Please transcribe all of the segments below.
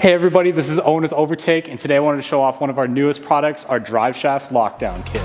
Hey everybody, this is Owen with OVERTAKE, and today I wanted to show off one of our newest products, our Driveshaft Lockdown Kit.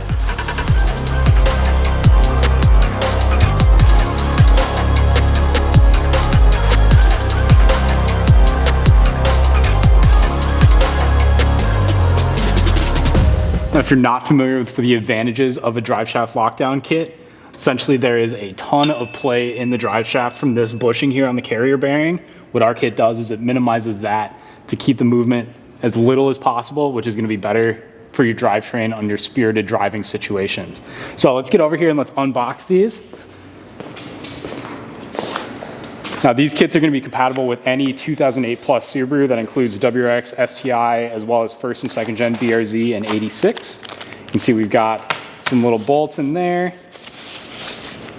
Now, if you're not familiar with the advantages of a Driveshaft Lockdown Kit, essentially there is a ton of play in the driveshaft from this bushing here on the carrier bearing. What our kit does is it minimizes that to keep the movement as little as possible, which is going to be better for your drivetrain on your spirited driving situations. So let's get over here and let's unbox these. Now these kits are going to be compatible with any 2008 plus Subaru. That includes WRX, STI, as well as first and second gen BRZ and 86. You can see we've got some little bolts in there.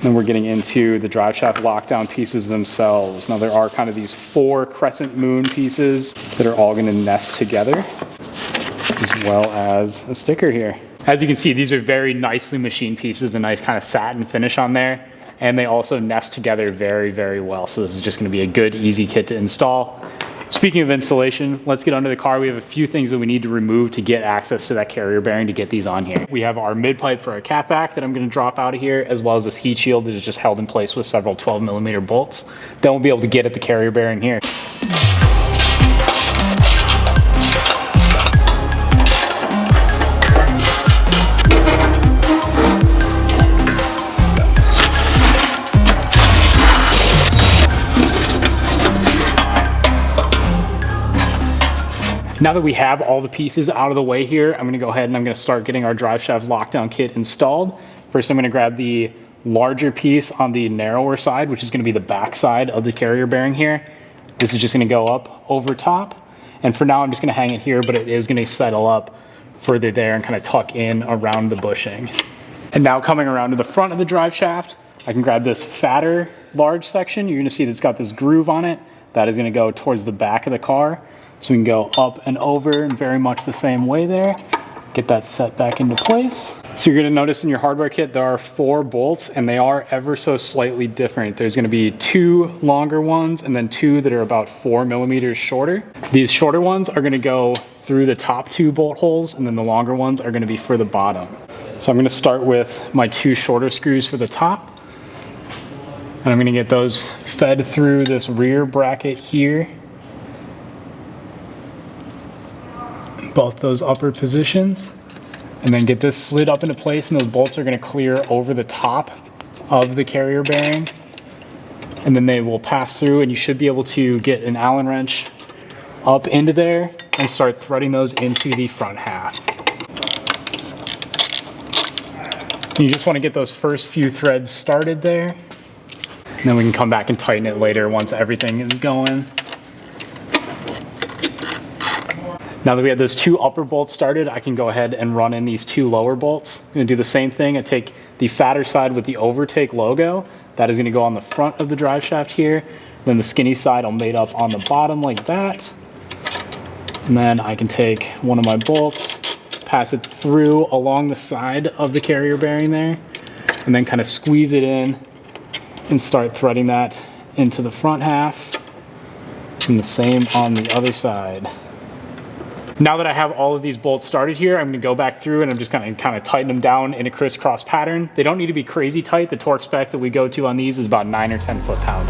Then we're getting into the driveshaft lockdown pieces themselves. Now there are kind of these 4 crescent moon pieces that are all going to nest together, as well as a sticker here. As you can see, these are very nicely machined pieces, a nice kind of satin finish on there, and they also nest together very, very well. So this is just going to be a good, easy kit to install. Speaking of installation, let's get under the car. We have a few things that we need to remove to get access to that carrier bearing to get these on here. We have our mid pipe for our catback that I'm going to drop out of here, as well as this heat shield that is just held in place with several 12mm bolts. Then we'll be able to get at the carrier bearing here. Now that we have all the pieces out of the way here, I'm going to go ahead and I'm going to start getting our Driveshaft Lockdown Kit installed. First, I'm going to grab the larger piece on the narrower side, which is going to be the back side of the carrier bearing here. This is just going to go up over top. And for now, I'm just going to hang it here, but it is going to settle up further there and kind of tuck in around the bushing. And now coming around to the front of the drive shaft, I can grab this fatter large section. You're going to see that it's got this groove on it. That is going to go towards the back of the car. So we can go up and over in very much the same way there. Get that set back into place. So you're gonna notice in your hardware kit, there are 4 bolts and they are ever so slightly different. There's gonna be 2 longer ones and then 2 that are about 4mm shorter. These shorter ones are gonna go through the top 2 bolt holes, and then the longer ones are gonna be for the bottom. So I'm gonna start with my 2 shorter screws for the top. And I'm gonna get those fed through this rear bracket here. Both those upper positions, and then get this slid up into place, and those bolts are going to clear over the top of the carrier bearing, and then they will pass through, and you should be able to get an Allen wrench up into there and start threading those into the front half. You just want to get those first few threads started there, and then we can come back and tighten it later once everything is going. Now that we have those 2 upper bolts started, I can go ahead and run in these 2 lower bolts. I'm going to do the same thing. I take the fatter side with the OVERTAKE logo. That is going to go on the front of the drive shaft here. Then the skinny side I'll mate up on the bottom like that. And then I can take one of my bolts, pass it through along the side of the carrier bearing there, and then kind of squeeze it in and start threading that into the front half. And the same on the other side. Now that I have all of these bolts started here, I'm going to go back through and I'm just going to kind of tighten them down in a crisscross pattern. They don't need to be crazy tight. The torque spec that we go to on these is about 9 or 10 foot-pounds.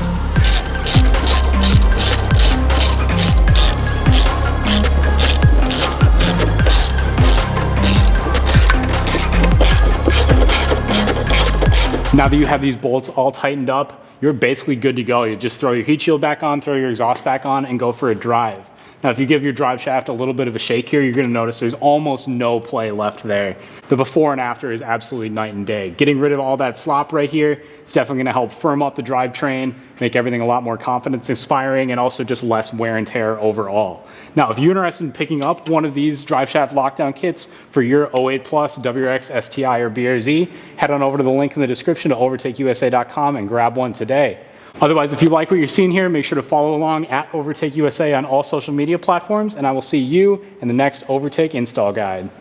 Now that you have these bolts all tightened up, you're basically good to go. You just throw your heat shield back on, throw your exhaust back on, and go for a drive. Now, if you give your drive shaft a little bit of a shake here, you're going to notice there's almost no play left there. The before and after is absolutely night and day. Getting rid of all that slop right here is definitely going to help firm up the drivetrain, make everything a lot more confidence-inspiring, and also just less wear and tear overall. Now, if you're interested in picking up one of these Driveshaft Lockdown Kits for your 08 Plus, WRX, STI, or BRZ, head on over to the link in the description to overtakeusa.com and grab one today. Otherwise, if you like what you're seeing here, make sure to follow along at OVERTAKE USA on all social media platforms, and I will see you in the next OVERTAKE install guide.